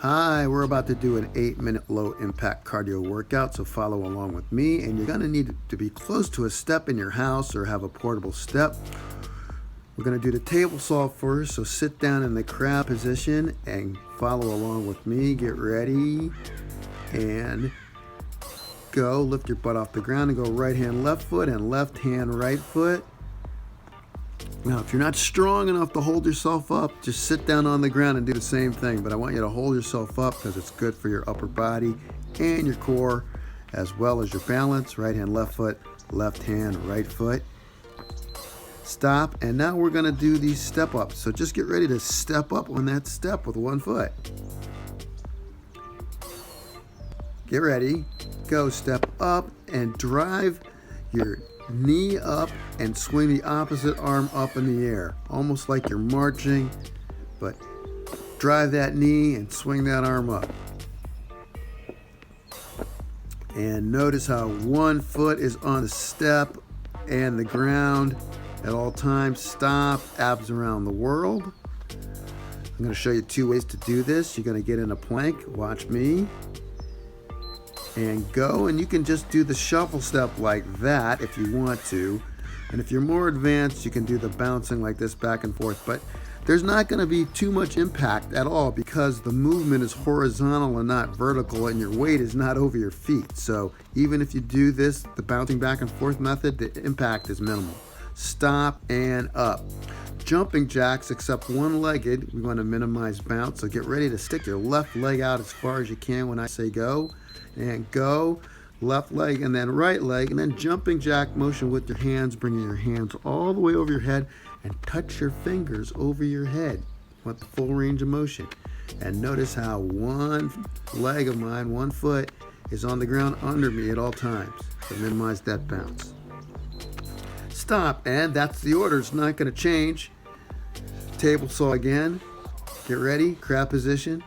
Hi, we're about to do an 8-minute low impact cardio workout, so follow along with me. And you're going to need to be close to a step in your house or have a portable step. We're going to do the table saw first, so sit down in the crab position and follow along with me. Get ready and go. Lift your butt off the ground and go right hand left foot and left hand right foot. Now, if you're not strong enough to hold yourself up, just sit down on the ground and do the same thing. But I want you to hold yourself up because it's good for your upper body and your core, as well as your balance. Right hand, left foot, left hand, right foot. Stop. And now we're going to do these step ups. So just get ready to step up on that step with one foot. Get ready. Go. Step up and drive your knee up and swing the opposite arm up in the air, almost like you're marching, but drive that knee and swing that arm up. And notice how one foot is on the step and the ground at all times. Stop. Abs around the world. I'm going to show you 2 ways to do this. You're going to get in a plank. Watch me. And go, and you can just do the shuffle step like that if you want to. And if you're more advanced, you can do the bouncing like this back and forth. But there's not going to be too much impact at all because the movement is horizontal and not vertical, and your weight is not over your feet. So even if you do this, the bouncing back and forth method, the impact is minimal. Stop and up. Jumping jacks, except one-legged, we want to minimize bounce. So get ready to stick your left leg out as far as you can when I say go. And go, left leg and then right leg, and then jumping jack motion with your hands, bringing your hands all the way over your head and touch your fingers over your head. Want the full range of motion. And notice how one leg of mine, one foot, is on the ground under me at all times to minimize that bounce. Stop, and that's the order. It's not going to change. Table saw again. Get ready, crab position.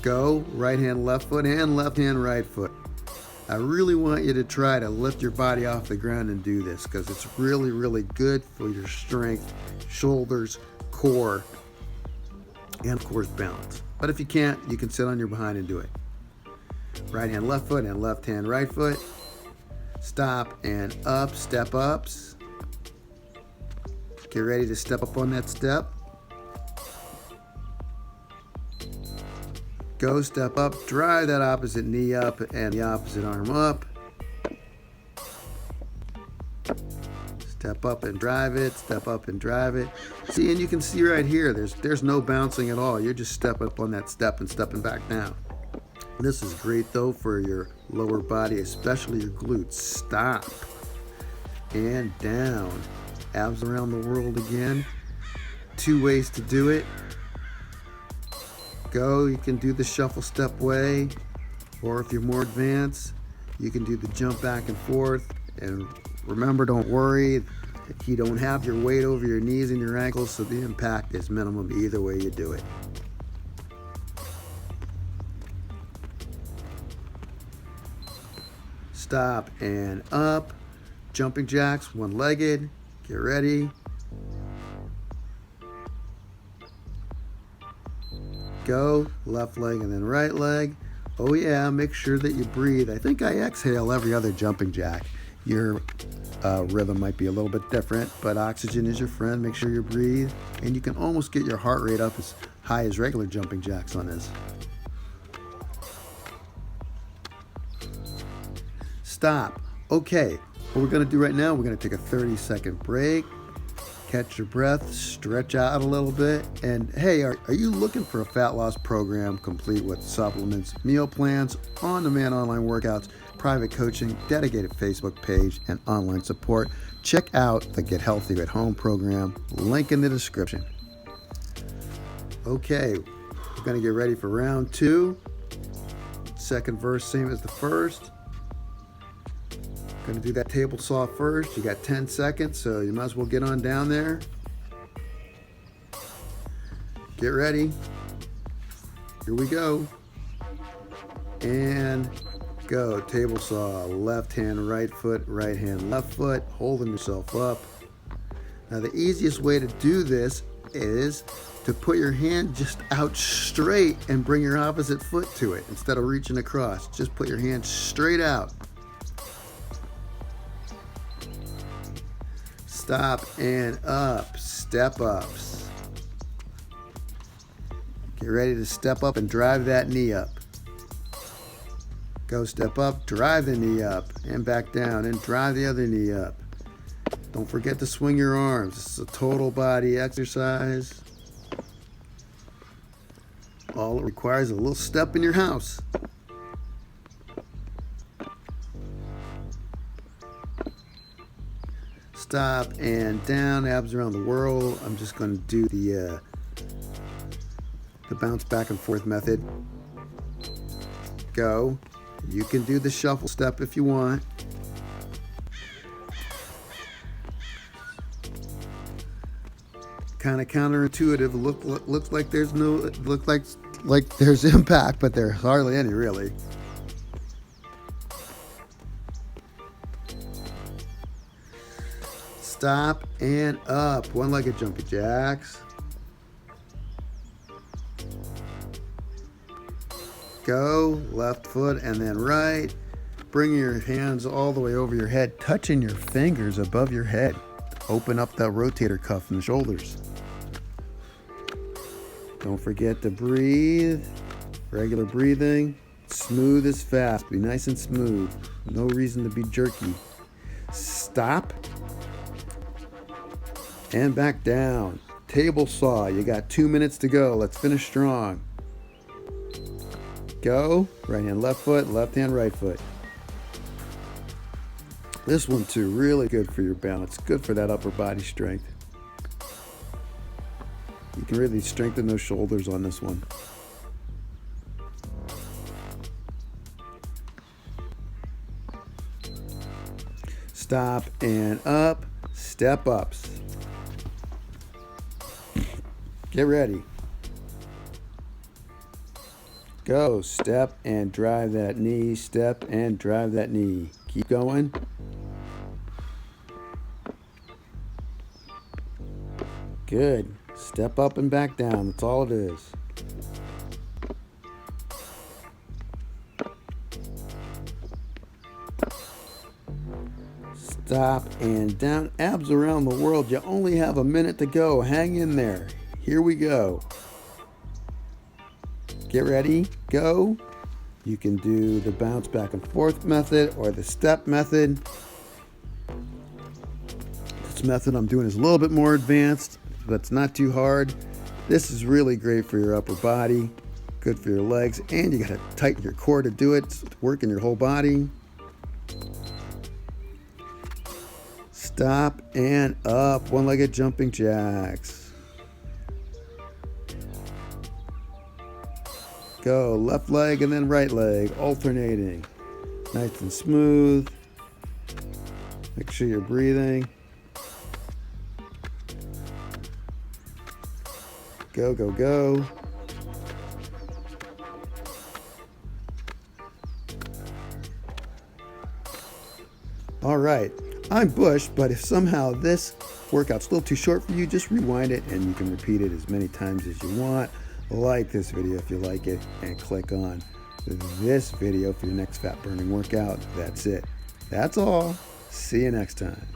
Go, right hand, left foot, and left hand, right foot. I really want you to try to lift your body off the ground and do this because it's really, really good for your strength, shoulders, core, and of course balance. But if you can't, you can sit on your behind and do it. Right hand, left foot, and left hand, right foot. Stop and up, step ups. Get ready to step up on that step. Go, step up, drive that opposite knee up and the opposite arm up. Step up and drive it, step up and drive it. See, and you can see right here, there's no bouncing at all. You're just stepping up on that step and stepping back down. This is great though for your lower body, especially your glutes. Stop and down. Abs around the world again. 2 ways to do it. Go, you can do the shuffle step way, or if you're more advanced, you can do the jump back and forth. And remember, don't worry, you don't have your weight over your knees and your ankles, so the impact is minimum either way you do it. Stop and up. Jumping jacks, one-legged. Get ready. Go, left leg and then right leg. Oh yeah, make sure that you breathe. I think I exhale every other jumping jack. Your rhythm might be a little bit different, but oxygen is your friend. Make sure you breathe. And you can almost get your heart rate up as high as regular jumping jacks on this. Stop. Okay, what we're gonna do right now, we're gonna take a 30-second break. Catch your breath, stretch out a little bit. And hey, are you looking for a fat loss program complete with supplements, meal plans, on-demand online workouts, private coaching, dedicated Facebook page, and online support? Check out the Get Healthy at Home program, link in the description. Okay, we're gonna get ready for round 2. Second verse, same as the first. Going to do that table saw first. You got 10 seconds, so you might as well get on down there. Get ready. Here we go. And go. Table saw, left hand, right foot, right hand, left foot, holding yourself up. Now the easiest way to do this is to put your hand just out straight and bring your opposite foot to it instead of reaching across. Just put your hand straight out. Stop and up, step ups. Get ready to step up and drive that knee up. Go step up, drive the knee up, and back down, and drive the other knee up. Don't forget to swing your arms. It's a total body exercise. All it requires is a little step in your house. Stop and down, abs around the world. I'm just going to do the bounce back and forth method. Go. You can do the shuffle step if you want. Kind of counterintuitive. Looks like there's no like there's impact, but there's hardly any really. Stop and up. One-legged jumping jacks. Go, left foot and then right. Bring your hands all the way over your head, touching your fingers above your head. Open up that rotator cuff in the shoulders. Don't forget to breathe. Regular breathing. Smooth as fast. Be nice and smooth. No reason to be jerky. Stop. And back down. Table saw. You got 2 minutes to go. Let's finish strong. Go. Right hand, left foot. Left hand, right foot. This one too, really good for your balance. Good for that upper body strength. You can really strengthen those shoulders on this one. Stop and up. Step ups. Get ready. Go. Step and drive that knee. Step and drive that knee. Keep going. Good. Step up and back down. That's all it is. Stop and down. Abs around the world. You only have a minute to go. Hang in there. Here we go. Get ready. Go. You can do the bounce back and forth method or the step method. This method I'm doing is a little bit more advanced, but it's not too hard. This is really great for your upper body, good for your legs, and you got to tighten your core to do it. It's working your whole body. Stop and up. One-legged jumping jacks. Go left leg and then right leg, alternating. Nice and smooth. Make sure you're breathing. Go, go, go. All right, I'm Bush, but if somehow this workout's a little too short for you, just rewind it and you can repeat it as many times as you want. Like this video if you like it, and click on this video for your next fat burning workout. That's it. That's all. See you next time.